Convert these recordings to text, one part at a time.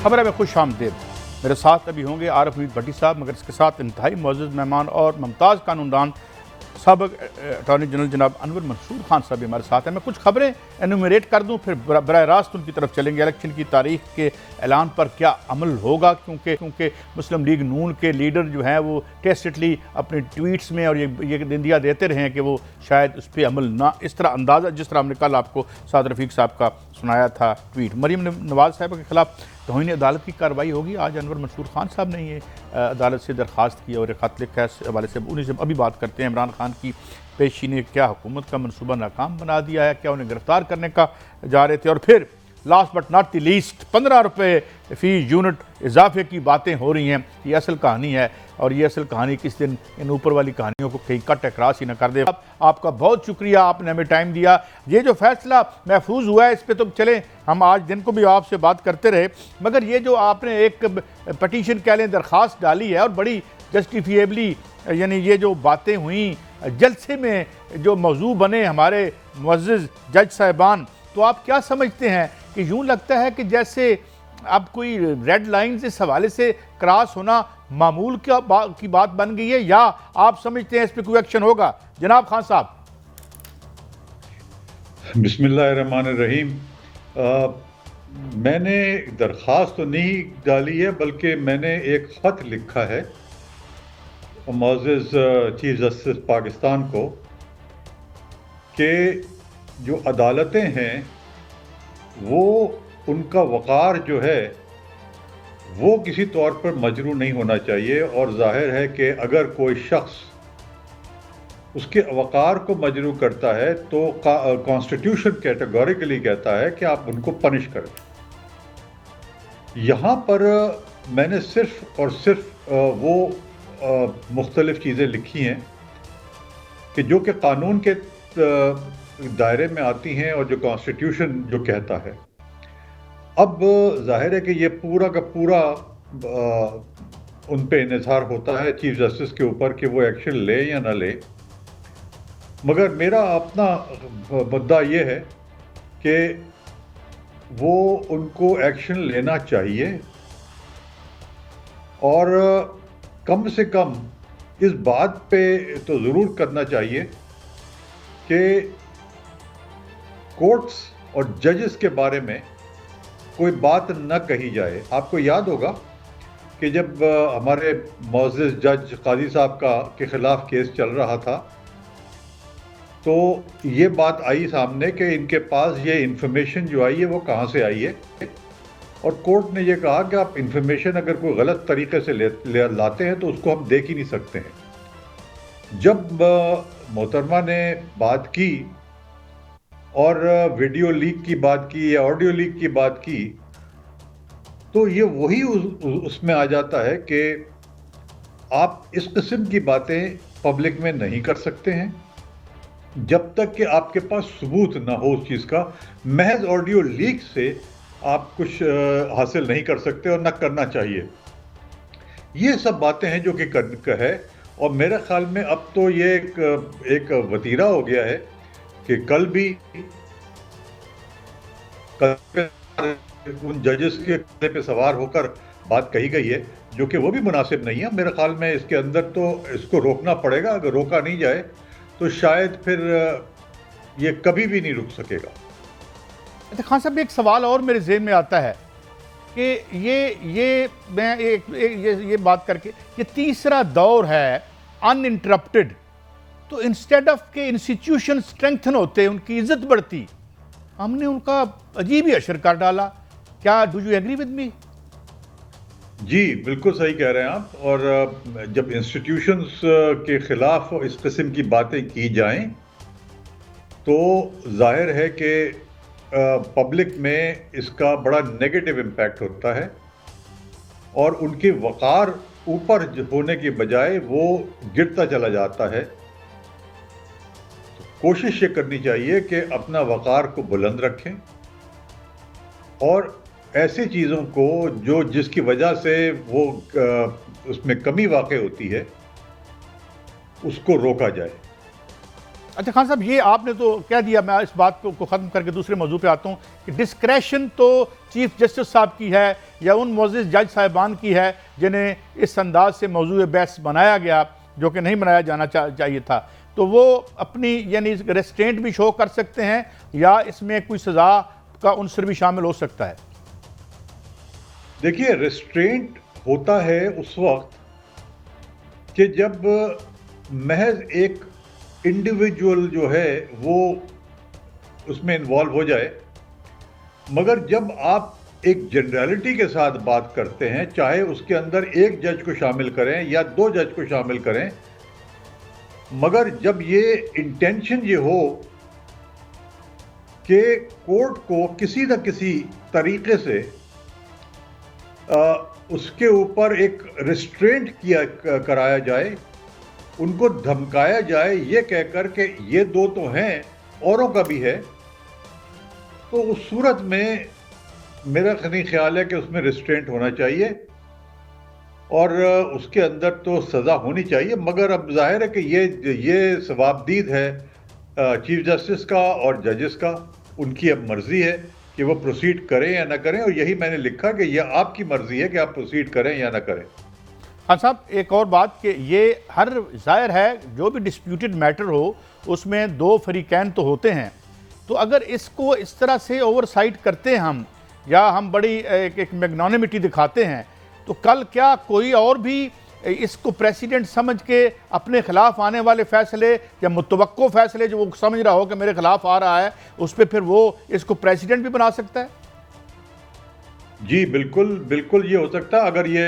खबर में खुश आमदीद। मेरे साथ अभी होंगे आरिफ मीर भट्टी साहब, मगर इसके साथ इंतहाई मुअज़्ज़ज़ मेहमान और मुमताज़ कानूनदान साबिक़ अटॉर्नी जनरल जनाब अनवर मंसूर खान साहब भी हमारे साथ हैं। मैं कुछ खबरें एनुमरेट कर दूं, फिर बराह रास्त उनकी तरफ चलेंगे। इलेक्शन की तारीख के ऐलान पर क्या अमल होगा, क्योंकि मुस्लिम लीग नून के लीडर जो हैं वो टेस्टली अपने ट्वीट्स में और ये इंदिया देते रहे हैं कि वो शायद उस पर अमल ना, इस तरह अंदाज़ा जिस तरह हमने कल आपको साद रफ़ीक साहब का सुनाया था ट्वीट। मरीम नवाज़ साहब के खिलाफ तौहीन अदालत की कार्रवाई होगी। आज अनवर मंसूर खान साहब ने ये अदालत से दरख्वास्त की और ख़त लिखा है। इस हवाले से उन्हीं से अभी बात करते हैं। इमरान खान की पेशी ने क्या हुकूमत का मनसूबा नाकाम बना दिया है, क्या उन्हें गिरफ्तार करने का जा रहे थे, और फिर last but not the least 15 रुपये फ़ी यूनिट इजाफे की बातें हो रही हैं। ये असल कहानी है और ये असल कहानी किस दिन इन ऊपर वाली कहानियों को कहीं कट क्रॉस ही ना कर दे। आपका बहुत शुक्रिया, आपने हमें टाइम दिया। ये जो फैसला महफूज हुआ है इस पर तो चलें, हम आज दिन को भी आपसे बात करते रहे, मगर ये जो आपने एक पटिशन कह लें दरख्वास्त डाली है और बड़ी जस्टिफिएबली, यानी ये जो बातें हुई जलसे में जो मौजू बने हमारे मुअज़्ज़ज़ जज साहिबान, तो आप क्या समझते हैं कि यूँ लगता है कि जैसे अब कोई रेड लाइन्स इस हवाले से क्रॉस होना मामूल की बात बन गई है, या आप समझते हैं इस पर कोई एक्शन होगा? जनाब खान साहब। बिस्मिल्लाहिर्रहमानिर्रहीम। मैंने दरख्वास्त तो नहीं डाली है, बल्कि मैंने एक ख़त लिखा है मुअज़्ज़ज़ चीफ जस्टिस पाकिस्तान को कि जो अदालतें हैं वो उनका वक़ार जो है वो किसी तौर पर मजरूह नहीं होना चाहिए, और जाहिर है कि अगर कोई शख्स उसके वक़ार को मजरूह करता है तो कॉन्स्टिट्यूशन कैटेगोरिकली कहता है कि आप उनको पनिश करें। यहाँ पर मैंने सिर्फ और सिर्फ वो मुख्तलिफ चीज़ें लिखी हैं कि जो कि कानून के दायरे में आती हैं और जो कॉन्स्टिट्यूशन जो कहता है। अब जाहिर है कि ये पूरा का पूरा उन पे इन्हिसार होता है चीफ जस्टिस के ऊपर कि वो एक्शन ले या ना ले, मगर मेरा अपना मुद्दा ये है कि वो उनको एक्शन लेना चाहिए, और कम से कम इस बात पे तो ज़रूर करना चाहिए कि कोर्ट्स और जजेस के बारे में कोई बात न कही जाए। आपको याद होगा कि जब हमारे मुअज़्ज़ज़ जज काजी साहब के ख़िलाफ़ केस चल रहा था तो ये बात आई सामने कि इनके पास ये इन्फॉर्मेशन जो आई है वो कहाँ से आई है, और कोर्ट ने ये कहा कि आप इन्फॉर्मेशन अगर कोई गलत तरीके से लाते हैं तो उसको हम देख ही नहीं सकते हैं। जब मोहतरमा ने बात की और वीडियो लीक की बात की या ऑडियो लीक की बात की, तो ये वही उसमें आ जाता है कि आप इस किस्म की बातें पब्लिक में नहीं कर सकते हैं जब तक कि आपके पास सबूत ना हो उस चीज़ का। महज ऑडियो लीक से आप कुछ हासिल नहीं कर सकते और ना करना चाहिए। ये सब बातें हैं जो कि है, और मेरे ख्याल में अब तो ये एक वतीरा हो गया है कि कल भी उन जजेस के कंधे पे सवार होकर बात कही गई है, जो कि वो भी मुनासिब नहीं है। मेरे ख्याल में इसके अंदर तो इसको रोकना पड़ेगा। अगर रोका नहीं जाए तो शायद फिर ये कभी भी नहीं रुक सकेगा। अच्छा खान साहब, एक सवाल और मेरे ज़हन में आता है कि मैं ये बात करके, ये तीसरा दौर है अनइंटरप्टेड, तो इंस्टेड ऑफ के इंस्टीट्यूशन स्ट्रेंथन होते, उनकी इज्जत बढ़ती, हमने उनका अजीब ही असर कर डाला। क्या do you agree with me? जी बिल्कुल सही कह रहे हैं आप। और जब इंस्टीट्यूशंस के खिलाफ इस किस्म की बातें की जाएं तो जाहिर है कि पब्लिक में इसका बड़ा नेगेटिव इम्पैक्ट होता है, और उनके वक़ार ऊपर होने के बजाय वो गिरता चला जाता है। तो कोशिश ये करनी चाहिए कि अपना वक़ार को बुलंद रखें और ऐसी चीज़ों को जिसकी वजह से वो उसमें कमी वाक़ई होती है उसको रोका जाए। अच्छा खान साहब, ये आपने तो कह दिया, मैं इस बात को ख़त्म करके दूसरे मौजू पे आता हूँ कि डिस्क्रेशन तो चीफ जस्टिस साहब की है या उन मोअज़्ज़िज़ जज साहिबान की है जिन्हें इस अंदाज से मौजूद बहस बनाया गया, जो कि नहीं बनाया जाना चाहिए था। तो वो अपनी यानी रेस्ट्रेंट भी शो कर सकते हैं या इसमें कोई सज़ा का उनसर भी शामिल हो सकता है? देखिए, रेस्ट्रेंट होता है उस वक्त कि जब महज एक इंडिविजुअल जो है वो उसमें इन्वॉल्व हो जाए, मगर जब आप एक जनरलिटी के साथ बात करते हैं, चाहे उसके अंदर एक जज को शामिल करें या दो जज को शामिल करें, मगर जब ये इंटेंशन ये हो कि कोर्ट को किसी न किसी तरीके से उसके ऊपर एक रिस्ट्रेंट कराया जाए, उनको धमकाया जाए ये कहकर के ये दो तो हैं, औरों का भी है, तो उस सूरत में मेरा नहीं ख्याल है कि उसमें रिस्ट्रेंट होना चाहिए और उसके अंदर तो सज़ा होनी चाहिए। मगर अब जाहिर है कि ये सवाबदीद है चीफ जस्टिस का और जजेस का, उनकी अब मर्जी है कि वो प्रोसीड करें या ना करें, और यही मैंने लिखा कि यह आपकी मर्जी है कि आप प्रोसीड करें या ना करें। हाँ साहब, एक और बात कि ये हर जाहिर है जो भी डिस्प्यूटेड मैटर हो उसमें दो फरीकैन तो होते हैं, तो अगर इसको इस तरह से ओवरसाइट करते हैं हम या हम बड़ी एक मैग्नानिमिटी दिखाते हैं, तो कल क्या कोई और भी इसको प्रेसिडेंट समझ के अपने खिलाफ आने वाले फैसले या मुतवक्को फैसले जो वो समझ रहा हो कि मेरे खिलाफ आ रहा है, उस पर फिर वो इसको प्रेसिडेंट भी बना सकता है? जी बिल्कुल बिल्कुल, ये हो सकता है। अगर ये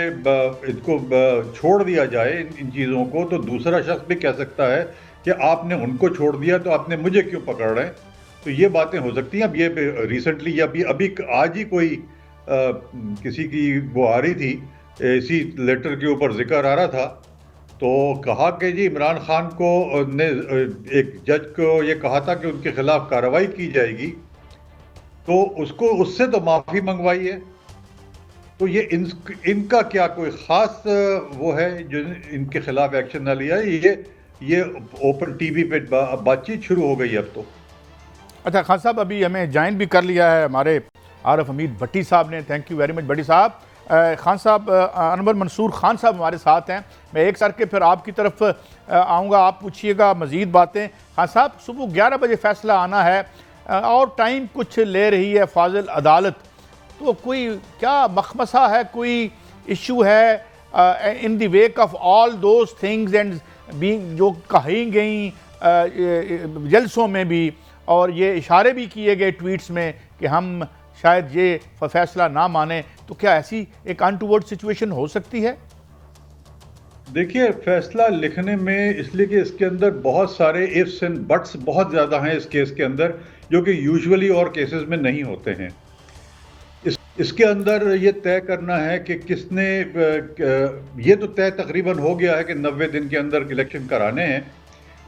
इसको छोड़ दिया जाए इन चीज़ों को, तो दूसरा शख्स भी कह सकता है कि आपने उनको छोड़ दिया तो आपने मुझे क्यों पकड़ रहे हैं। तो ये बातें हो सकती हैं। अब ये रिसेंटली या अभी आज ही कोई किसी की वो आ रही थी, इसी लेटर के ऊपर जिक्र आ रहा था, तो कहा कि जी इमरान खान को ने एक जज को ये कहा था कि उनके खिलाफ कार्रवाई की जाएगी, तो उसको उससे तो माफ़ी मंगवाई है। तो ये इनका क्या कोई ख़ास वो है जो इनके खिलाफ एक्शन ना लिया? ये ओपन टीवी पे बातचीत शुरू हो गई अब तो। अच्छा खान साहब, अभी हमें ज्वाइन भी कर लिया है हमारे आरिफ हमीद भट्टी साहब ने। थैंक यू वेरी मच भट्टी साहब। खान साहब, अनवर मंसूर खान साहब हमारे साथ हैं। मैं एक सर के फिर आपकी तरफ आऊँगा, आप पूछिएगा मज़ीद बातें। खान साहब, सुबह 11 बजे फ़ैसला आना है और टाइम कुछ ले रही है फाजिल अदालत, तो कोई क्या मखमसा है, कोई इशू है in the wake of all those things and being जो कही गई जलसों में भी, और ये इशारे भी किए गए ट्वीट्स में कि हम शायद ये फैसला ना माने, तो क्या ऐसी एक अनटूवर्ड सिचुएशन हो सकती है? देखिए, फैसला लिखने में इसलिए कि इसके अंदर बहुत सारे इफ्स एंड बट्स बहुत ज़्यादा हैं इस केस के अंदर, जो कि यूजुअली और केसेस में नहीं होते हैं। इसके अंदर ये तय करना है कि किसने, ये तो तय तकरीबन हो गया है कि 90 दिन के अंदर इलेक्शन कराने हैं,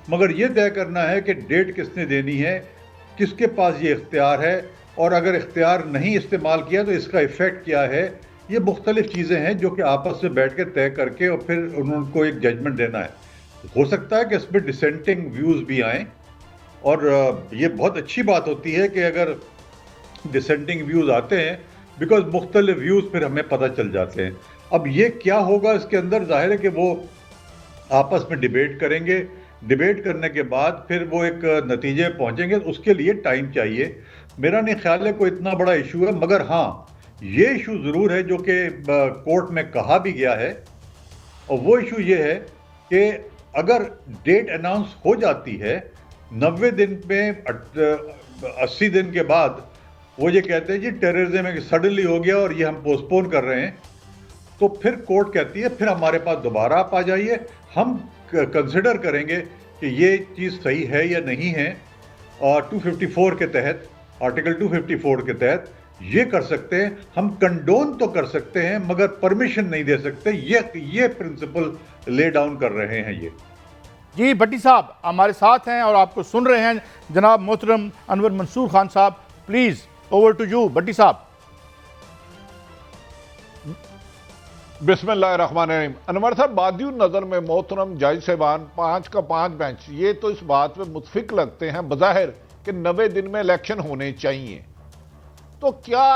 मगर ये तय करना है कि डेट किसने देनी है, किसके पास ये इख्तियार है, और अगर इख्तियार नहीं इस्तेमाल किया तो इसका इफ़ेक्ट क्या है। ये मुख्तलिफ चीज़ें हैं जो कि आपस में बैठ के तय करके और फिर उनको एक जजमेंट देना है। हो सकता है कि इसमें डिसेंटिंग व्यूज़ भी आएँ, और ये बहुत अच्छी बात होती है कि अगर डिसेंटिंग व्यूज़ आते हैं, बिकॉज मुख्तलिफ व्यूज़ फिर हमें पता चल जाते हैं। अब ये क्या होगा इसके अंदर, जाहिर है कि वो आपस में डिबेट करेंगे, डिबेट करने के बाद फिर वो एक नतीजे पहुंचेंगे, उसके लिए टाइम चाहिए। मेरा नहीं ख्याल है कोई इतना बड़ा इशू है, मगर हाँ ये इशू ज़रूर है जो कि कोर्ट में कहा भी गया है, और वो इशू ये है कि अगर डेट अनाउंस हो जाती है 90 दिन में, 80 दिन के बाद वो ये कहते हैं जी टेररिज्म सडनली हो गया और ये हम पोस्टपोन कर रहे हैं, तो फिर कोर्ट कहती है फिर हमारे पास दोबारा आप आ जाइए, हम कंसिडर करेंगे कि ये चीज़ सही है या नहीं है। और 254 के तहत, आर्टिकल 254 के तहत ये कर सकते हैं, हम कंडोन तो कर सकते हैं मगर परमिशन नहीं दे सकते। ये प्रिंसिपल ले डाउन कर रहे हैं ये। जी भट्टी साहब हमारे साथ हैं और आपको सुन रहे हैं। जनाब मोहतरम अनवर मंसूर खान साहब, प्लीज़ ओवर टू यू। भट्टी साहब बिस्मिल्लाहिर्रहमानिर्रहीम। अनवर साहब, बादियुन नज़र में मोहतरम जज साहबान 5 का 5 बेंच ये तो इस बात पे मुतफिक लगते हैं बज़ाहिर कि 90 दिन में इलेक्शन होने चाहिए। तो क्या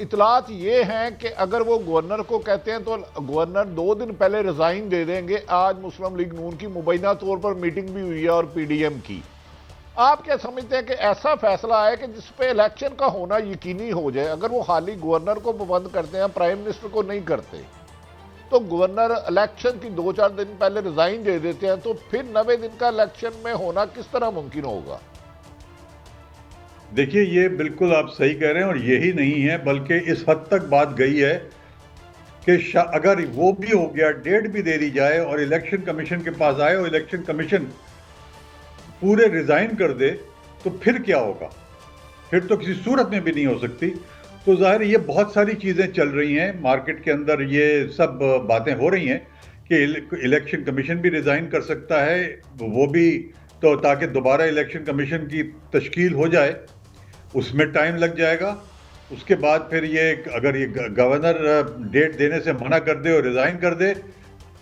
इतलात ये हैं कि अगर वो गवर्नर को कहते हैं तो गवर्नर 2 दिन पहले रिजाइन दे देंगे? आज मुस्लिम लीग नून की मुबैना तौर पर मीटिंग भी हुई है और पीडीएम की। आप क्या समझते हैं कि ऐसा फैसला है कि जिसपे इलेक्शन का होना यकीनी हो जाए? अगर वो खाली गवर्नर को पाबंद करते हैं, प्राइम मिनिस्टर को नहीं करते, तो गवर्नर इलेक्शन की 2-4 दिन पहले रिजाइन दे देते हैं, तो फिर 90 दिन का इलेक्शन में होना किस तरह मुमकिन होगा? देखिए, ये बिल्कुल आप सही कह रहे हैं और यही नहीं है, बल्कि इस हद तक बात गई है कि अगर वो भी हो गया, डेट भी दे दी जाए और इलेक्शन कमीशन के पास आए और इलेक्शन कमीशन पूरे रिजाइन कर दे, तो फिर क्या होगा? फिर तो किसी सूरत में भी नहीं हो सकती। तो जाहिर ये बहुत सारी चीज़ें चल रही हैं मार्केट के अंदर, ये सब बातें हो रही हैं कि इलेक्शन कमीशन भी रिजाइन कर सकता है, वो भी, तो ताकि दोबारा इलेक्शन कमीशन की तश्कील हो जाए, उसमें टाइम लग जाएगा। उसके बाद फिर ये अगर ये गवर्नर डेट देने से मना कर दे और रिजाइन कर दे,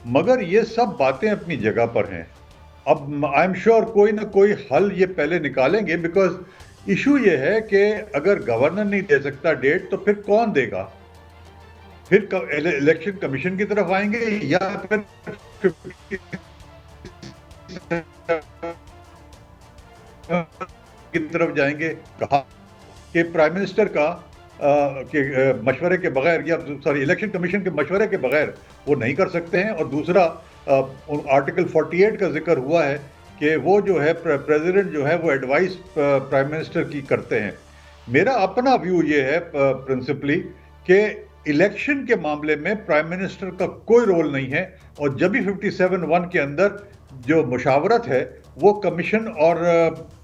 मगर ये सब बातें अपनी जगह पर हैं। अब आई एम श्योर कोई ना कोई हल ये पहले निकालेंगे, बिकॉज इशू ये है कि अगर गवर्नर नहीं दे सकता डेट, तो फिर कौन देगा? फिर इलेक्शन कमीशन की तरफ आएंगे या फिर की तरफ जाएंगे? कहा कि प्राइम मिनिस्टर का मशवरे के बगैर, या सॉरी, इलेक्शन कमीशन के मशवरे के बगैर वो नहीं कर सकते हैं। और दूसरा, आर्टिकल 48 का जिक्र हुआ है कि वो जो है प्रेसिडेंट जो है वो एडवाइस प्राइम मिनिस्टर की करते हैं। मेरा अपना व्यू ये है प्रिंसिपली कि इलेक्शन के मामले में प्राइम मिनिस्टर का कोई रोल नहीं है, और जब भी 57(1) के अंदर जो मुशावरत है वो कमीशन और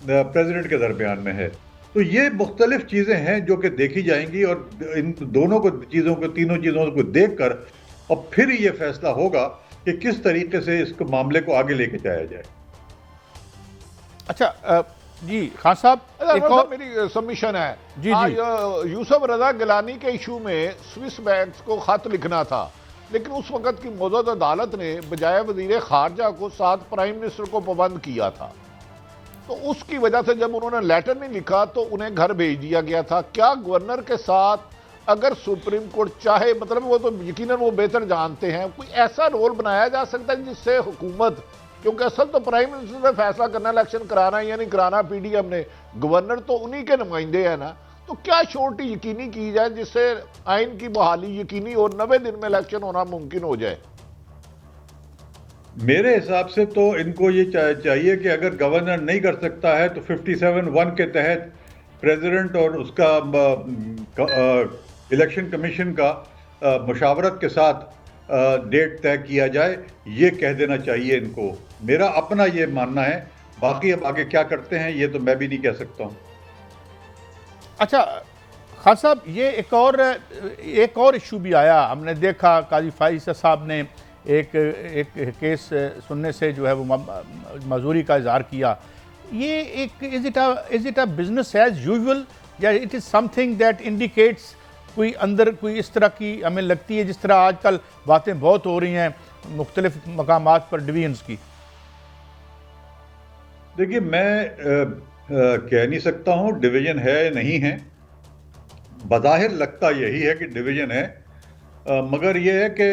प्रेसिडेंट के दरमियान में है। तो ये मुख्तलिफ चीज़ें हैं जो कि देखी जाएंगी, और इन दोनों को चीज़ों को, तीनों चीज़ों को देख कर और फिर ये फैसला होगा कि किस तरीके से इस मामले को आगे लेके जाया जाए। अच्छा जी खान साहब, एक और मेरी सबमिशन है जी आज जी। यूसुफ रजा गिलानी के इशू में स्विस बैंक को खत लिखना था, लेकिन उस वक्त की मौजूदा अदालत ने बजाय वजीर खारजा को साथ प्राइम मिनिस्टर को पाबंद किया था। तो उसकी वजह से जब उन्होंने लेटर नहीं लिखा तो उन्हें घर भेज दिया गया था। क्या गवर्नर के साथ अगर सुप्रीम कोर्ट चाहे, मतलब वो तो यकीनन वो बेहतर जानते हैं, कोई ऐसा रोल बनाया जा सकता है जिससे हुकूमत, क्योंकि असल तो प्राइम मिनिस्टर ने फैसला करना इलेक्शन कराना या नहीं कराना, पीडीएम ने, गवर्नर तो उन्हीं के नुमाइंदे हैं ना, तो क्या श्योरिटी यकीनी की जाए जिससे आइन की बहाली यकीनी और 90 दिन में इलेक्शन होना मुमकिन हो जाए? मेरे हिसाब से तो इनको ये चाहिए कि अगर गवर्नर नहीं कर सकता है तो 57(1) के तहत प्रेसिडेंट और उसका इलेक्शन कमीशन का मुशावरत के साथ डेट तय किया जाए, ये कह देना चाहिए इनको। मेरा अपना ये मानना है, बाकी अब आगे क्या करते हैं ये तो मैं भी नहीं कह सकता हूँ। अच्छा खान साहब, ये एक और इशू भी आया, हमने देखा काजी फाइज साहब ने एक केस सुनने से जो है वो मजूरी का इजहार किया। ये एक is it a business as usual, या it is something that indicates कोई अंदर कोई इस तरह की, हमें लगती है जिस तरह आजकल बातें बहुत हो रही हैं मुख्तलिफ मकामात पर डिवीजन्स की? देखिए, मैं कह नहीं सकता हूँ डिवीजन है नहीं है, बज़ाहिर लगता यही है कि डिवीजन है, मगर ये है कि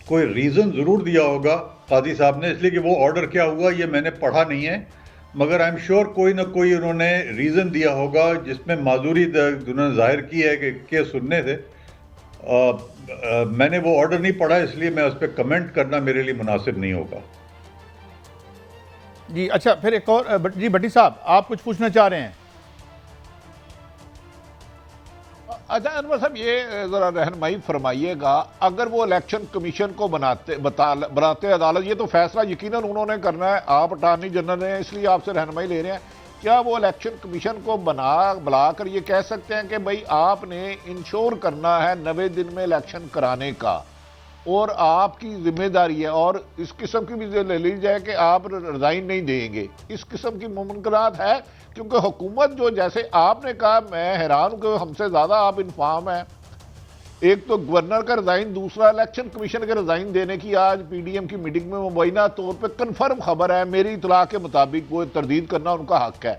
कोई रीज़न ज़रूर दिया होगा काजी साहब ने, इसलिए कि वो ऑर्डर क्या हुआ ये मैंने पढ़ा नहीं है, मगर आई एम श्योर कोई ना कोई उन्होंने रीज़न दिया होगा जिसमें माजूरी उन्होंने जाहिर की है कि सुनने से। मैंने वो ऑर्डर नहीं पढ़ा, इसलिए मैं उस पर कमेंट करना मेरे लिए मुनासिब नहीं होगा। जी अच्छा, फिर एक और जी भट्टी साहब, आप कुछ पूछना चाह रहे हैं? अच्छा अनवर साहब, ये जरा रहनुमाई फरमाइएगा, अगर वो इलेक्शन कमीशन को बनाते अदालत, ये तो फैसला यकीनन उन्होंने करना है, आप अटॉर्नी जनरल हैं इसलिए आपसे रहनुमाई ले रहे हैं, क्या वो इलेक्शन कमीशन को बुलाकर ये कह सकते हैं कि भाई आपने इंश्योर करना है 90 दिन में इलेक्शन कराने का और आपकी जिम्मेदारी है, और इस किस्म की भी ले ली जाए कि आप रिजाइन नहीं देंगे, इस किस्म की मुमकिनात है? क्योंकि हुकूमत जो, जैसे आपने कहा, मैं हैरान हूं कि हमसे ज़्यादा आप इन्फॉर्म हैं, एक तो गवर्नर का रिजाइन, दूसरा इलेक्शन कमीशन के रिजाइन देने की आज पीडीएम की मीटिंग में मुबैना तौर पे कंफर्म खबर है। मेरी इतला के मुताबिक वो तरदीद करना उनका हक है।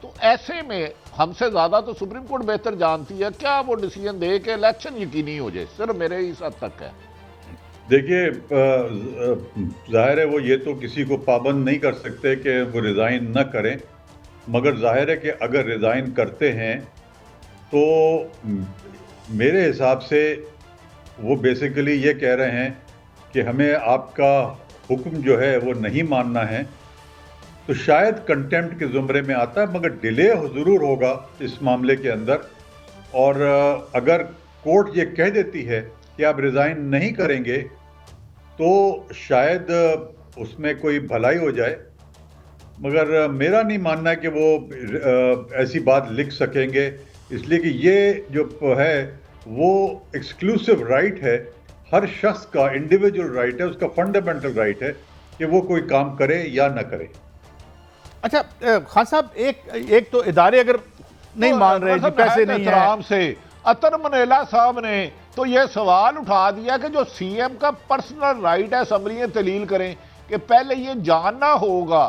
तो ऐसे में हमसे ज्यादा तो सुप्रीम कोर्ट बेहतर जानती है, क्या वो डिसीजन दे कि इलेक्शन यकीनी हो जाए? सिर्फ मेरे इस हद तक है। देखिए, जाहिर है वो ये तो किसी को पाबंद नहीं कर सकते कि वो रिज़ाइन न करें, मगर जाहिर है कि अगर रिज़ाइन करते हैं तो मेरे हिसाब से वो बेसिकली ये कह रहे हैं कि हमें आपका हुक्म जो है वो नहीं मानना है। तो शायद कंटेम्प्ट के ज़ुमरे में आता है, मगर डिले ज़रूर होगा इस मामले के अंदर। और अगर कोर्ट ये कह देती है कि आप रिज़ाइन नहीं करेंगे तो शायद उसमें कोई भलाई हो जाए, मगर मेरा नहीं मानना है कि वो ऐसी बात लिख सकेंगे, इसलिए कि ये जो है वो एक्सक्लूसिव राइट है, हर शख्स का इंडिविजुअल राइट है, उसका फंडामेंटल राइट है कि वो कोई काम करे या ना करे। अच्छा खान साहब, एक तो इदारे अगर नहीं मान रहे जी, पैसे नहीं है से अतर मनेला साहब ने तो यह सवाल उठा दिया कि जो सीएम का पर्सनल राइट है असम्बलियां तलील करें, कि पहले ये जानना होगा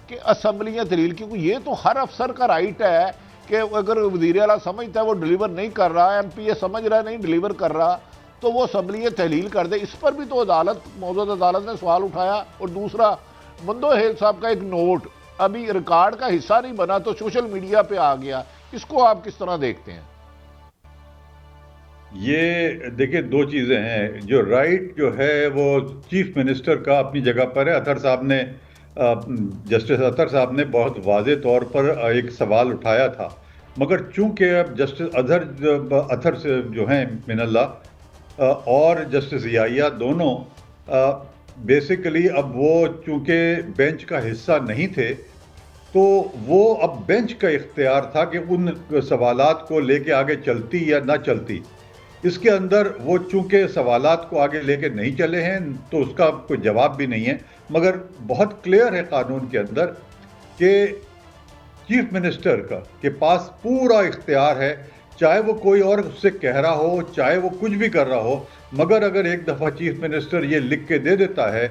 कि असम्बलियां तलील, क्योंकि ये तो हर अफसर का राइट है कि अगर वज़ीर आला समझता है वो डिलीवर नहीं कर रहा, एमपीए समझ रहा है नहीं डिलीवर कर रहा, तो वो असम्बलियां तहलील कर दे। इस पर भी तो अदालत, मौजूदा अदालत ने सवाल उठाया। और दूसरा, मुंदो हेल साहब का एक नोट अभी रिकॉर्ड का हिस्सा नहीं बना तो सोशल मीडिया पे आ गया, इसको आप किस तरह देखते हैं? ये देखिए, दो चीज़ें हैं। जो राइट जो है वो चीफ मिनिस्टर का अपनी जगह पर है। अतर साहब ने, जस्टिस अतर साहब ने बहुत वाज़े तौर पर एक सवाल उठाया था, मगर चूंकि अब जस्टिस अतर से जो हैं मिनल्ला और जस्टिस याहिया दोनों बेसिकली अब वो चूंकि बेंच का हिस्सा नहीं थे, तो वो अब बेंच का इख्तियार था कि उन सवालात को लेके आगे चलती या ना चलती। इसके अंदर वो चूंकि सवालात को आगे लेके नहीं चले हैं तो उसका कोई जवाब भी नहीं है, मगर बहुत क्लियर है कानून के अंदर कि चीफ मिनिस्टर के पास पूरा इख्तियार है, चाहे वो कोई और उससे कह रहा हो, चाहे वो कुछ भी कर रहा हो, मगर अगर एक दफ़ा चीफ मिनिस्टर ये लिख के दे देता है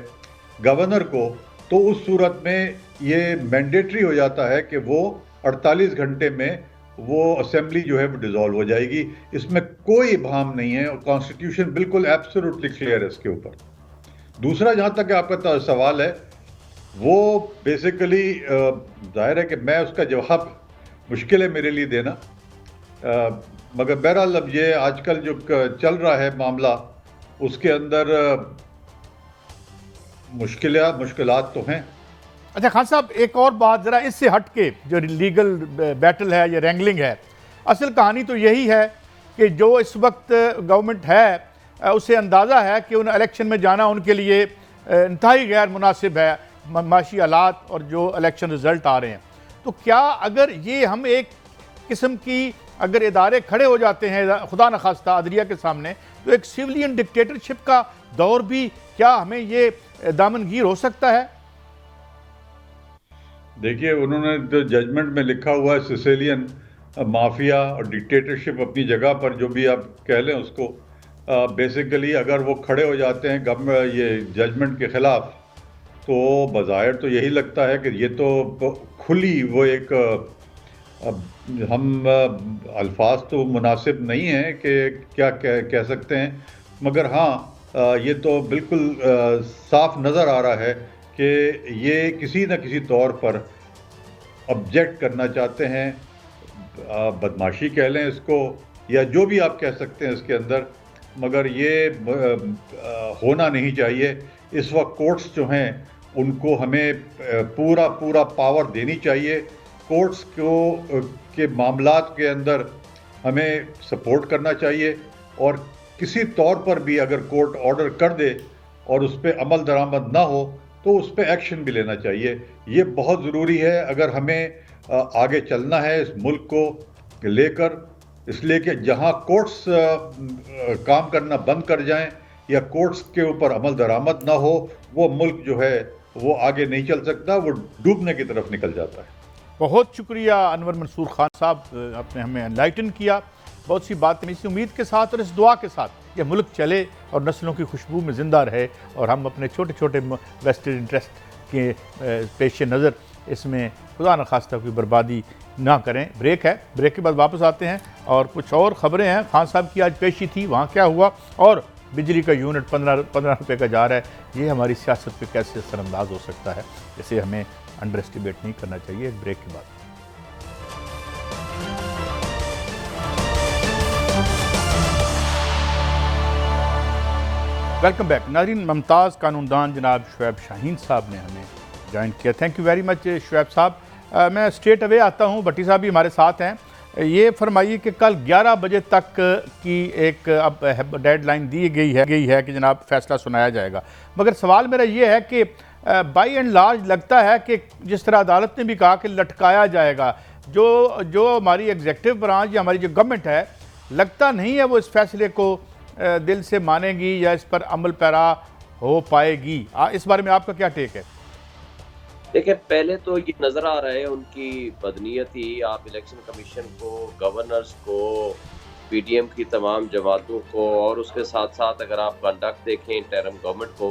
गवर्नर को, तो उस सूरत में ये मैंडेटरी हो जाता है कि वो 48 घंटे में वो असेंबली जो है वो डिसॉल्व हो जाएगी। इसमें कोई इबाहम नहीं है और कॉन्स्टिट्यूशन बिल्कुल एब्सोल्युटली क्लियर है इसके ऊपर। दूसरा, जहाँ तक आपका सवाल है, वो बेसिकली जाहिर है कि मैं उसका जवाब मुश्किल है मेरे लिए देना, मगर बहरहाल अब ये आजकल जो चल रहा है मामला, उसके अंदर मुश्किलात तो हैं। अच्छा खान साहब, एक और बात ज़रा इससे हट के, जो लीगल बैटल है या रैंगलिंग है, असल कहानी तो यही है कि जो इस वक्त गवर्नमेंट है उसे अंदाज़ा है कि उन इलेक्शन में जाना उनके लिए इंतहाई गैर मुनासिब है, माशी हालात और जो इलेक्शन रिज़ल्ट आ रहे हैं। तो क्या अगर ये हम एक किस्म की अगर इदारे खड़े हो जाते हैं खुदा न खास्ता अदलिया के सामने, तो एक सिविलियन डिक्टेटरशिप का दौर भी क्या हमें ये दामनगीर हो सकता है? देखिए, उन्होंने जो जजमेंट में लिखा हुआ है सिसिलियन माफिया और डिक्टेटरशिप अपनी जगह पर, जो भी आप कह लें उसको, बेसिकली अगर वो खड़े हो जाते हैं गवर्नमेंट ये जजमेंट के ख़िलाफ़, तो बज़ाहिर तो यही लगता है कि ये तो खुली वो एक हम अल्फाज तो मुनासिब नहीं हैं कि क्या कह सकते हैं, मगर हाँ ये तो बिल्कुल साफ नज़र आ रहा है कि ये किसी न किसी तौर पर ऑब्जेक्ट करना चाहते हैं, बदमाशी कह लें इसको या जो भी आप कह सकते हैं इसके अंदर, मगर ये होना नहीं चाहिए। इस वक्त कोर्ट्स जो हैं उनको हमें पूरा पावर देनी चाहिए। कोर्ट्स को के मामलात के अंदर हमें सपोर्ट करना चाहिए और किसी तौर पर भी अगर कोर्ट ऑर्डर कर दे और उस पर अमल दरामद ना हो तो उस पर एक्शन भी लेना चाहिए। ये बहुत ज़रूरी है अगर हमें आगे चलना है इस मुल्क को लेकर, इसलिए कि जहां कोर्ट्स काम करना बंद कर जाएं या कोर्ट्स के ऊपर अमल दरामद ना हो, वो मुल्क जो है वो आगे नहीं चल सकता, वो डूबने की तरफ निकल जाता है। बहुत शुक्रिया अनवर मंसूर खान साहब, आपने हमें एनलाइटन किया। बहुत सी बातें इसी उम्मीद के साथ और इस दुआ के साथ कि मुल्क चले और नस्लों की खुशबू में ज़िंदा रहे और हम अपने छोटे छोटे वेस्टेड इंटरेस्ट के पेश नज़र इसमें खुदा न खास्ता कोई बर्बादी ना करें। ब्रेक है, ब्रेक के बाद वापस आते हैं और कुछ और ख़बरें हैं। खान साहब की आज पेशी थी, वहाँ क्या हुआ, और बिजली का यूनिट 15 रुपये का जा रहा है, ये हमारी सियासत पे कैसे असरअंदाज हो सकता है, इसे हमें अंडर एस्टिमेट नहीं करना चाहिए। एक ब्रेक के बाद वेलकम बैक। नाज़रीन, मुमताज़ कानूनदान जनाब शुएब शाहीन साहब ने हमें ज्वाइन किया। Thank you very much Shoaib साहब। मैं स्ट्रेट अवे आता हूँ, भट्टी साहब भी हमारे साथ हैं। ये फरमाइए कि कल 11 बजे तक की एक अब डेडलाइन दी गई है कि जनाब फैसला सुनाया जाएगा, मगर सवाल मेरा ये है कि बाई एंड लार्ज लगता है कि जिस तरह अदालत ने भी कहा कि लटकाया जाएगा, जो हमारी एग्जीक्यूटिव ब्रांच या हमारी जो गवर्नमेंट है, लगता नहीं है वो इस फैसले को दिल से मानेगी या इस पर अमल पैरा हो पाएगी। इस बारे में आपका क्या टेक है? देखिए, पहले तो ये नज़र आ रहा है उनकी बदनीयती। आप इलेक्शन कमीशन को, गवर्नर्स को, पीडीएम की तमाम जमातों को, और उसके साथ साथ अगर आप कंडक्ट देखें इंटरिम गवर्नमेंट को,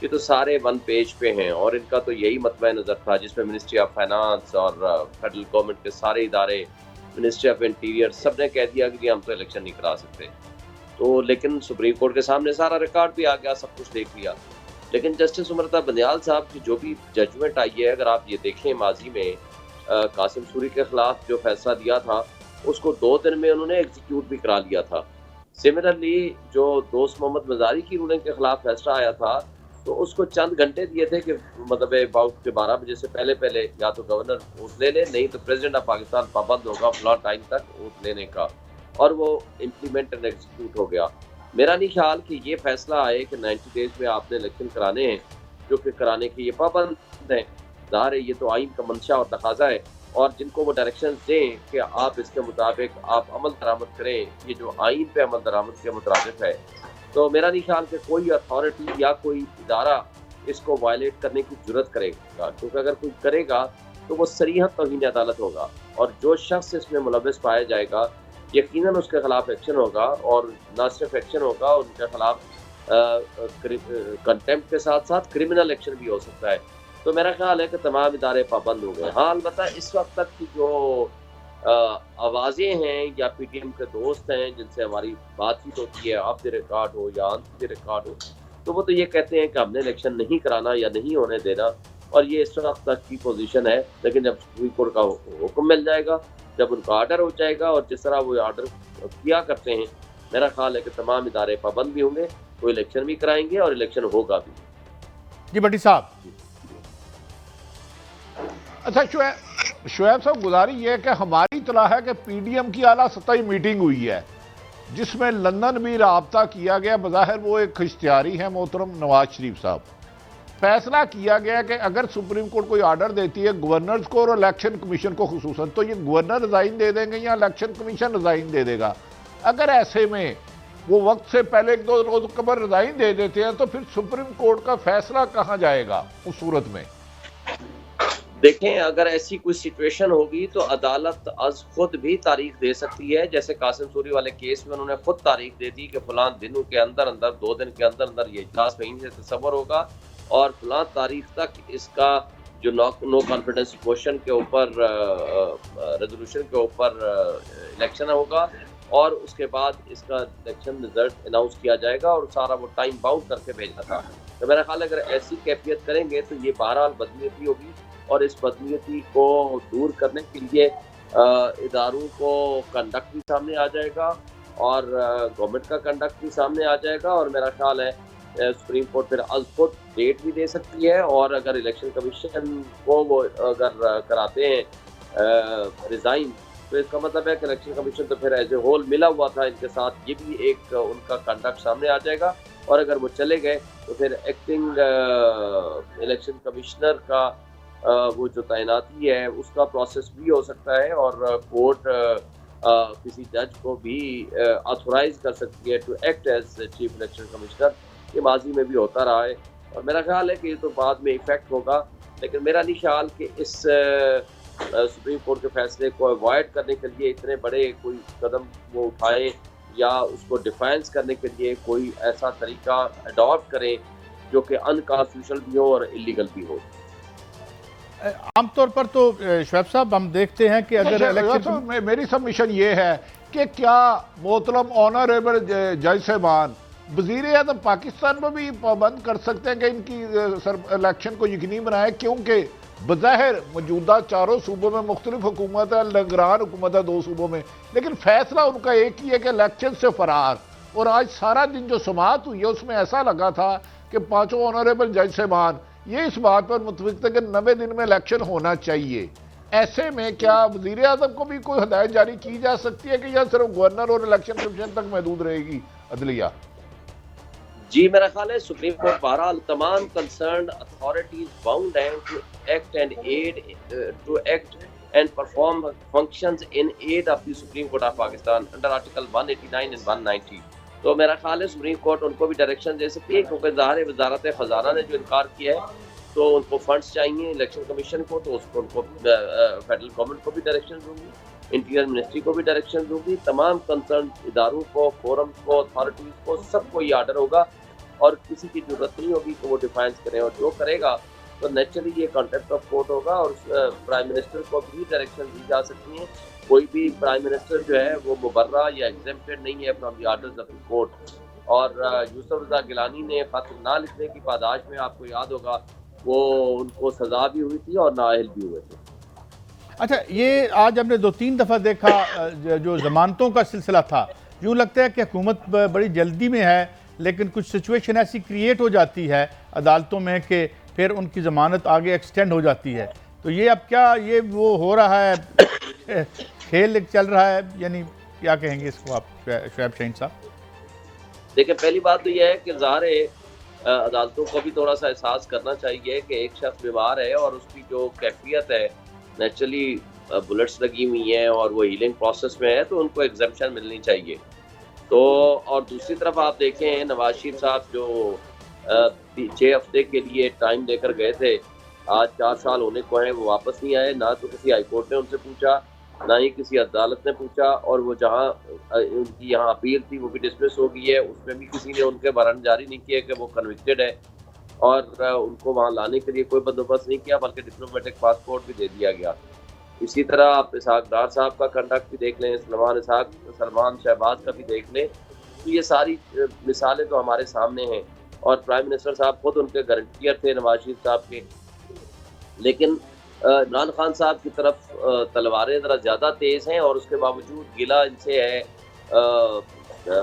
ये तो सारे वन पेज पे हैं और इनका तो यही मतवा नज़र था जिसमें मिनिस्ट्री ऑफ फाइनेंस और फेडरल गवर्नमेंट के सारे इदारे, मिनिस्ट्री ऑफ इंटीरियर, सब ने कह दिया कि हम तो इलेक्शन नहीं करा सकते। तो लेकिन सुप्रीम कोर्ट के सामने सारा रिकॉर्ड भी आ गया, सब कुछ देख लिया। लेकिन जस्टिस उमरता बंदयाल साहब की जो भी जजमेंट आई है, अगर आप ये देखें माजी में कासिम सूरी के खिलाफ जो फैसला दिया था उसको 2 दिन में उन्होंने एग्जीक्यूट भी करा लिया था। सिमिलरली जो दोस्त मोहम्मद मजारी की रूलिंग के खिलाफ फैसला आया था तो उसको चंद घंटे दिए थे कि मतलब अबाउट के 12 बजे से पहले या तो गवर्नर वोट ले ले, नहीं तो प्रेसिडेंट ऑफ पाकिस्तान पाबंद होगा फलां टाइम तक वोट लेने का, और वो इम्प्लीमेंट एंड एग्जीक्यूट हो गया। मेरा नहीं ख्याल कि ये फैसला आए कि 90 डेज में आपने इलेक्शन कराने हैं, जो कि कराने के ये पाबंद हैं। ज़ाहिर है ये तो आइन का मंशा और तकाजा है, और जिनको वो डायरेक्शन दें कि आप इसके मुताबिक आप अमल दरामद करें, ये जो आइन पे अमल दरामद के मुताबिक है, तो मेरा नहीं ख्याल कि कोई अथॉरिटी या कोई इदारा इसको वायलेट करने की जरूरत करेगा, क्योंकि अगर कोई करेगा तो वो सरीहन तौहीन अदालत होगा, और जो शख्स इसमें मुलविस पाया जाएगा यकीनन उसके खिलाफ एक्शन होगा, और न सिर्फ एक्शन होगा, उनके खिलाफ कंटेम्प्ट के साथ साथ क्रिमिनल एक्शन भी हो सकता है। तो मेरा ख्याल है कि तमाम इदारे पाबंद हो गए। हाँ, अलबत्ता इस वक्त तक की जो आवाज़ें हैं या पीटीएम के दोस्त हैं जिनसे हमारी बातचीत होती है, ऑफ द रिकॉर्ड हो या ऑन द रिकॉर्ड हो, तो वो तो ये कहते हैं कि हमने इलेक्शन नहीं कराना या नहीं होने देना, और ये इस वक्त तक की पोजीशन है। लेकिन जब सुप्रीम कोर्ट का हुक्म मिल जाएगा, जब उनका ऑर्डर हो जाएगा, और जिस तरह वो ऑर्डर किया करते हैं, मेरा ख्याल है कि तमाम इदारे पाबंद भी होंगे, वो इलेक्शन भी कराएंगे और इलेक्शन होगा भी। जी भट्टी साहब। अच्छा शुएब साहब, गुजारी ये है कि हमारी इतला है कि पीडीएम की आला सतही मीटिंग हुई है जिसमें लंदन भी राब्ता किया गया। बज़ाहिर वो एक इख्तियारी है मोहतरम नवाज शरीफ साहब। फैसला किया गया कि अगर सुप्रीम कोर्ट कोई ऑर्डर देती है गवर्नर्स को और इलेक्शन कमीशन को खुसूसन, तो ये गवर्नर रिजाइन दे देंगे या इलेक्शन कमीशन रिजाइन दे देगा। अगर ऐसे में वो वक्त से पहले 1-2 रोज कबर रिजाइन दे देते हैं तो फिर सुप्रीम कोर्ट का फैसला कहाँ जाएगा उस सूरत में? देखें, अगर ऐसी कोई सिचुएशन होगी तो अदालत आज खुद भी तारीख दे सकती है। जैसे कासिम सूरी वाले केस में उन्होंने खुद तारीख दे दी कि फलां दिनों के अंदर 2 दिन के अंदर ये इजलास वहीं से तस्वर होगा, और फलां तारीख तक इसका जो नो कॉन्फिडेंस क्वेश्चन के ऊपर रेजोल्यूशन के ऊपर इलेक्शन होगा, और उसके बाद इसका इलेक्शन रिजल्ट अनाउंस किया जाएगा, और सारा वो टाइम बाउंड करके भेजना था। तो मेरा ख्याल अगर ऐसी कैफियत करेंगे तो ये बहरहाल बदनीयती होगी, और इस बदनीयती को दूर करने के लिए इदारों को कंडक्ट भी सामने आ जाएगा और गवर्नमेंट का कंडक्ट भी सामने आ जाएगा, और मेरा ख्याल है सुप्रीम कोर्ट फिर आज खुद डेट भी दे सकती है। और अगर इलेक्शन कमीशन को वो अगर कराते हैं रिज़ाइन, तो इसका मतलब है कि इलेक्शन कमीशन तो फिर एज ए होल मिला हुआ था इनके साथ, ये भी एक उनका कंडक्ट सामने आ जाएगा। और अगर वो चले गए तो फिर एक्टिंग इलेक्शन कमिश्नर का वो जो तैनाती है उसका प्रोसेस भी हो सकता है, और कोर्ट किसी जज को भी ऑथोराइज कर सकती है to act as chief election commissioner. ये माजी में भी होता रहा है, और मेरा ख्याल है कि ये तो बाद में इफेक्ट होगा। लेकिन मेरा नहीं ख्याल कि इस सुप्रीम कोर्ट के फैसले को अवॉइड करने के लिए इतने बड़े कोई कदम वो उठाएं या उसको डिफेंस करने के लिए कोई ऐसा तरीका अडॉप्ट करें जो कि अनकॉन्स्टिट्यूशनल भी हो और इलीगल भी हो। आमतौर पर तो शुएब साहब हम देखते हैं कि अगर इलेक्शन मेरी सबमिशन ये है कि क्या मोहतरम ऑनरेबल जज साहबान वज़ीर आज़म पाकिस्तान में भी पाबंद कर सकते हैं कि इनकी इलेक्शन को यकीनी बनाए, क्योंकि बज़ाहिर मौजूदा चारों सूबों में मुख्तलिफ हुकूमत है, निगरान हुकूमत है 2 सूबों में, लेकिन फैसला उनका एक ही है कि इलेक्शन से फरार। और आज सारा दिन जो समाअत हुई है उसमें ऐसा लगा था कि 5 ऑनरेबल जज साहबान ये इस बात पर मुतफिक थे कि 90 दिन में इलेक्शन होना चाहिए। ऐसे में क्या वज़ीर आज़म को भी कोई हिदायत जारी की जा सकती है कि यह सिर्फ गवर्नर और इलेक्शन कमीशन तक महदूद रहेगी अदलिया? जी, मेरा ख्याल है सुप्रीम कोर्ट बहरहाल तमाम कंसर्न्ड अथॉरिटीज बाउंड हैं to act and aid to act and perform functions in aid of the supreme court of Pakistan under article 189 and 190। तो मेरा ख्याल है सुप्रीम कोर्ट उनको भी डायरेक्शन दे सकती है, क्योंकि ज़ाहिर वजारत ख़जाना ने जो इनकार किया है तो उनको फंड्स चाहिए इलेक्शन कमीशन को, तो उसको उनको फेडरल गवर्नमेंट को भी डायरेक्शन दूंगी, इंटीरियर मिनिस्ट्री को भी डायरेक्शन दूंगी, तमाम कंसर्न इदारों को, फोरम को, अथॉरिटीज़ को, सबको ये आर्डर होगा और किसी की जरूरत नहीं होगी कि वो डिफाइंस करें। और जो करेगा तो नेचुरली ये कॉन्टेम्प्ट ऑफ कोर्ट होगा और प्राइम मिनिस्टर को भी डायरेक्शन दी जा सकती है। कोई भी प्राइम मिनिस्टर जो है वो मुबर्रा या एग्जेम्प्टेड नहीं है from the orders of the court. और यूसुफ रज़ा गिलानी ने खत ना लिखने की पादाश में आपको याद होगा वो उनको सजा भी हुई थी और नाअहल भी हुए थे। अच्छा, ये आज हमने 2-3 दफ़ा देखा जो जमानतों का सिलसिला था, यूँ लगता है कि हुकूमत बड़ी जल्दी में है, लेकिन कुछ सिचुएशन ऐसी क्रिएट हो जाती है अदालतों में कि फिर उनकी ज़मानत आगे एक्सटेंड हो जाती है। तो ये अब क्या ये वो हो रहा है, खेल चल रहा है, यानी क्या कहेंगे इसको आप शुएब शाहीन साहब? देखिए, पहली बात तो यह है कि ज़ाहिर अदालतों को भी थोड़ा सा एहसास करना चाहिए कि एक शख्स बीमार है और उसकी जो कैफियत है नेचुरली बुलेट्स लगी हुई हैं और वो हीलिंग प्रोसेस में है, तो उनको एग्जेम्पशन मिलनी चाहिए। तो और दूसरी तरफ आप देखें नवाज शरीफ साहब जो 6 हफ्ते के लिए टाइम लेकर गए थे, आज 4 साल होने को हैं, वो वापस नहीं आए। ना तो किसी हाई कोर्ट ने उनसे पूछा, ना ही किसी अदालत ने पूछा, और वो जहाँ उनकी यहाँ अपील थी वो भी डिसमिस हो गई है, उसमें भी किसी ने उनके वारंट जारी नहीं किया कि वो कन्विक्टेड है और उनको वहाँ लाने के लिए कोई बंदोबस्त नहीं किया, बल्कि डिप्लोमेटिक पासपोर्ट भी दे दिया गया। इसी तरह आप इसहाक डार साहब का कंडक्ट भी देख लें, सलमान शहबाज का भी देख लें, तो ये सारी मिसालें तो हमारे सामने हैं। और प्राइम मिनिस्टर साहब खुद उनके गारंटियर थे नवाज शरीफ साहब के, लेकिन इमरान खान साहब की तरफ तलवारें ज़रा ज़्यादा तेज़ हैं और उसके बावजूद गिला इनसे है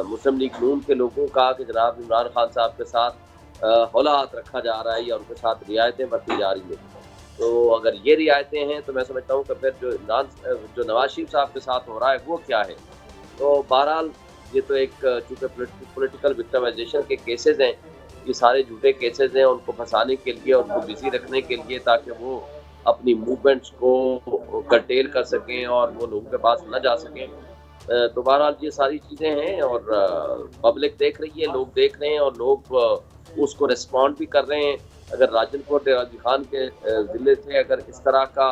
मुस्लिम लीग नून के लोगों का कि जनाब इमरान खान साहब के साथ हौला हाथ रखा जा रहा है या उनके साथ रियायतें बरती जा रही हैं। तो अगर ये रियायतें हैं तो मैं समझता हूँ कि फिर जो नवाज शरीफ साहब के साथ हो रहा है वो क्या है। तो बहरहाल ये तो एक चूँकि पॉलिटिकल विक्टिमाइजेशन के केसेस हैं, ये सारे झूठे केसेस हैं, उनको फंसाने के लिए, उनको बिजी रखने के लिए, ताकि वो अपनी मूवमेंट्स को कर्टेल कर सकें और वो लोगों के पास न जा सकें। तो बहरहाल ये सारी चीज़ें हैं और पब्लिक देख रही है, लोग देख रहे हैं और लोग उसको रिस्पॉन्ड भी कर रहे हैं। अगर राजनपुर राजी खान के ज़िले से अगर इस तरह का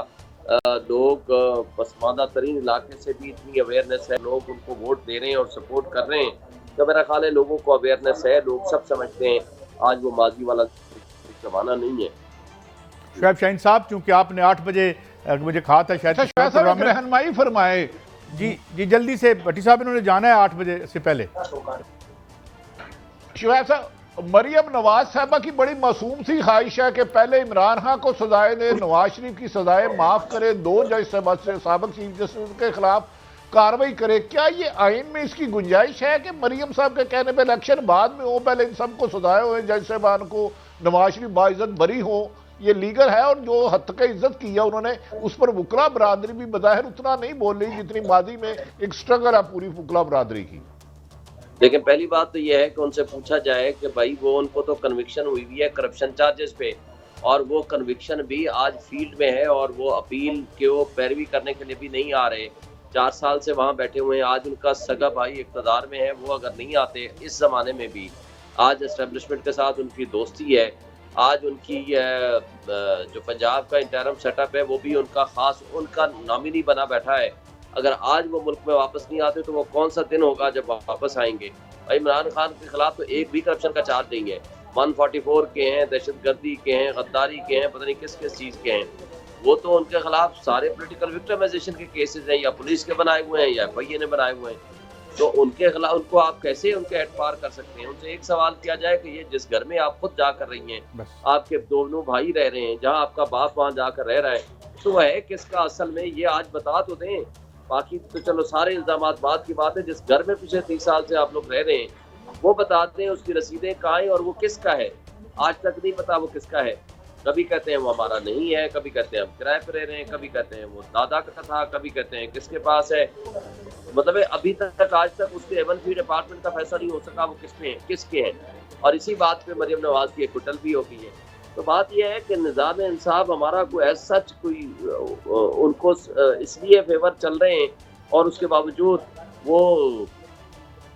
लोग पसमानदा तरीन इलाके से भी इतनी अवेयरनेस है, लोग उनको वोट दे रहे हैं और सपोर्ट कर रहे हैं, तो मेरा ख्याल है लोगों को अवेयरनेस है, लोग सब समझते हैं आज वो माजी वाला ज़माना नहीं है। शुएब शाहीन साहब, चूँकि आपने 8 बजे मुझे कहा था शायद रहनुमाई फरमाए। जी जल्दी से, भट्टी साहब इन्होंने जाना है 8 बजे से पहले। शुएब साहब, मरियम नवाज साहबा की बड़ी मासूम सी ख्वाहिश है कि पहले इमरान खान को सजाएं दे, नवाज शरीफ की सजाएं माफ करे, 2 जज साबिक चीफ जस्टिस के खिलाफ कार्रवाई करे। क्या ये आइन में इसकी गुंजाइश है कि मरियम साहब के कहने पर इलेक्शन बाद में हो, पहले इन सबको सजाए हुए जज साहबान को, नवाज शरीफ बाइज्जत बरी हो? ये लीगल है और जो हद तक इज्जत की है उन्होंने, उस पर वकला बरादरी भी बज़ाहिर उतना नहीं बोल रही जितनी माजी में एक स्ट्रगल है पूरी वकला बरादरी की। लेकिन पहली बात तो यह है कि उनसे पूछा जाए कि भाई वो उनको तो कन्विक्शन हुई हुई है करप्शन चार्जेस पे, और वो कन्विक्शन भी आज फील्ड में है और वो अपील के वो पैरवी करने के लिए भी नहीं आ रहे। 4 साल से वहाँ बैठे हुए हैं, आज उनका सगा भाई इक़्तिदार में है, वो अगर नहीं आते इस ज़माने में भी, आज एस्टेब्लिशमेंट के साथ उनकी दोस्ती है, आज उनकी जो पंजाब का इंटरम सेटअप है वो भी उनका खास उनका नॉमिनी बना बैठा है। अगर आज वो मुल्क में वापस नहीं आते तो वो कौन सा दिन होगा जब वापस आएंगे। भाई इमरान खान के खिलाफ तो एक भी करप्शन का चार्ज नहीं है। 144 के हैं, दहशतगर्दी के हैं, गद्दारी के हैं, पता नहीं किस किस चीज़ के हैं। वो तो उनके खिलाफ सारे पॉलिटिकल विक्टिमाइजेशन के केसेस हैं, या पुलिस के बनाए हुए हैं या FIA ने बनाए हुए हैं। तो उनके खिलाफ उनको आप कैसे उनके एट पार कर सकते हैं। उनसे एक सवाल किया जाए कि ये जिस घर में आप खुद जाकर रही हैं, आपके दोनों भाई रह रहे हैं, जहाँ आपका बाप वहाँ जाकर रह रहा है, तो वह है किसका असल में, ये आज बता तो दें। बाकी तो चलो सारे इल्जाम बाद की बात है। जिस घर में पिछले 30 साल से आप लोग रह रहे हैं वो बताते हैं, उसकी रसीदें कहाँ हैं और वो किसका है, आज तक नहीं पता वो किसका है। कभी कहते हैं वो हमारा नहीं है, कभी कहते हैं हम किराए पर रह रहे हैं, कभी कहते हैं वो दादा का था, कभी कहते हैं किसके पास है। मतलब अभी तक आज तक उसके एवन फीड अपार्टमेंट का फैसला नहीं हो सका वो किसके हैं। और इसी बात पे मरियम नवाज की एक कुटल भी हो गई है। तो बात यह है कि निज़ाम इंसाफ हमारा कोई एज सच कोई उनको इसलिए फेवर चल रहे हैं और उसके बावजूद वो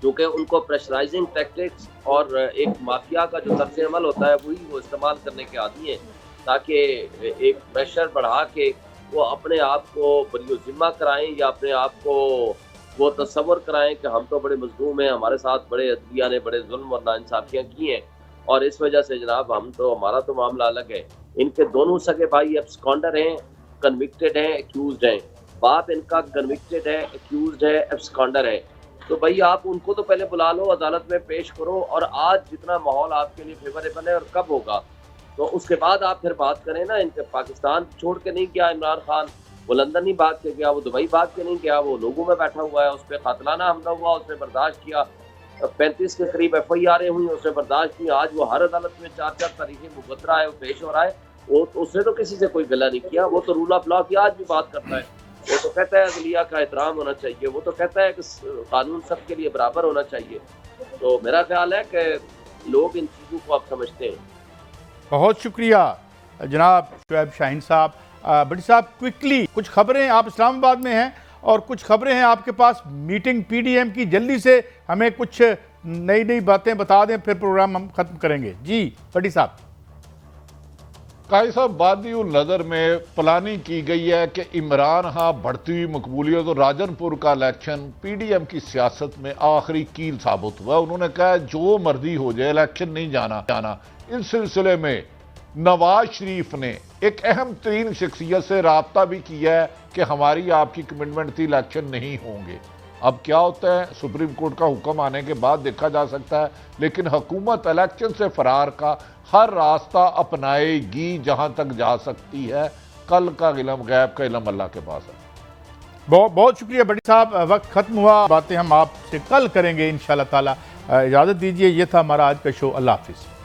क्योंकि उनको प्रेशराइजिंग टैक्टिक्स और एक माफिया का जो तर्ज अमल होता है वही वो इस्तेमाल करने के आदी हैं, ताकि एक प्रेशर बढ़ा के वो अपने आप को बरियो ज़िम्मा कराएं या अपने आप को वो तस्वर कराएं कि हम तो बड़े मजलूम हैं, हमारे साथ बड़े अदलिया ने बड़े जुल्म और नाइंसाफियाँ की हैं और इस वजह से जनाब हमारा तो मामला अलग है। इनके दोनों सगे भाई एब्सकॉन्डर हैं, कन्विक्टेड हैं, एक्यूज्ड हैं। बाप इनका कन्विक्टेड है, एक्यूज्ड है, एब्सकॉन्डर है। तो भाई आप उनको तो पहले बुला लो, अदालत में पेश करो और आज जितना माहौल आपके लिए फेवरेबल है और कब होगा तो उसके बाद आप फिर बात करें ना। इनके पाकिस्तान छोड़ के नहीं गया इमरान खान, वो लंदन नहीं भाग के गया, वो दुबई भाग के नहीं गया, वो लोगों में बैठा हुआ है। उस पर कातलाना हमला हुआ, उसने बर्दाश्त किया। 35 के करीब FIR हुई, उसने बर्दाश्त की। आज वो हर अदालत में 4-4 तारीखें मुकदरा है, वो पेश हो रहा है। वो उसने तो किसी से कोई गिला नहीं किया, वो तो रूल ऑफ लॉ की आज भी बात करता है। वो तो कहता है अदलिया का एहतराम होना चाहिए, वो तो कहता है कि कानून सबके लिए बराबर होना चाहिए। तो मेरा ख्याल है कि लोग इन चीज़ों को आप समझते हैं। बहुत शुक्रिया जनाब शुएब शाहीन साहब। बड़ी साहब क्विकली कुछ खबरें, आप इस्लामाबाद में हैं और कुछ खबरें हैं आपके पास मीटिंग PDM की, जल्दी से हमें कुछ नई बातें बता दें, फिर प्रोग्राम हम ख़त्म करेंगे। जी बड़ी साहब। काजी साहब, वादी उल नज़र में प्लानिंग की गई है कि इमरान खां बढ़ती हुई मकबूलियत और राजनपुर का इलेक्शन PDM की सियासत में आखिरी कील साबित हुआ। उन्होंने कहा जो मर्जी हो जाए इलेक्शन नहीं जाना। इस सिलसिले में नवाज शरीफ ने एक अहम तरीन शख्सियत से रब्ता भी किया है कि हमारी आपकी कमिटमेंट थी इलेक्शन नहीं होंगे। अब क्या होता है सुप्रीम कोर्ट का हुक्म आने के बाद देखा जा सकता है, लेकिन हुकूमत इलेक्शन से फरार का हर रास्ता अपनाएगी जहां तक जा सकती है। कल का इल्म गैब का इल्म अल्लाह के पास है। बहुत शुक्रिया बड़ी साहब, वक्त खत्म हुआ, बातें हम आपसे कल करेंगे इंशाअल्लाह ताला। इजाज़त दीजिए, ये था हमारा आज का शो। अल्लाह हाफिज़।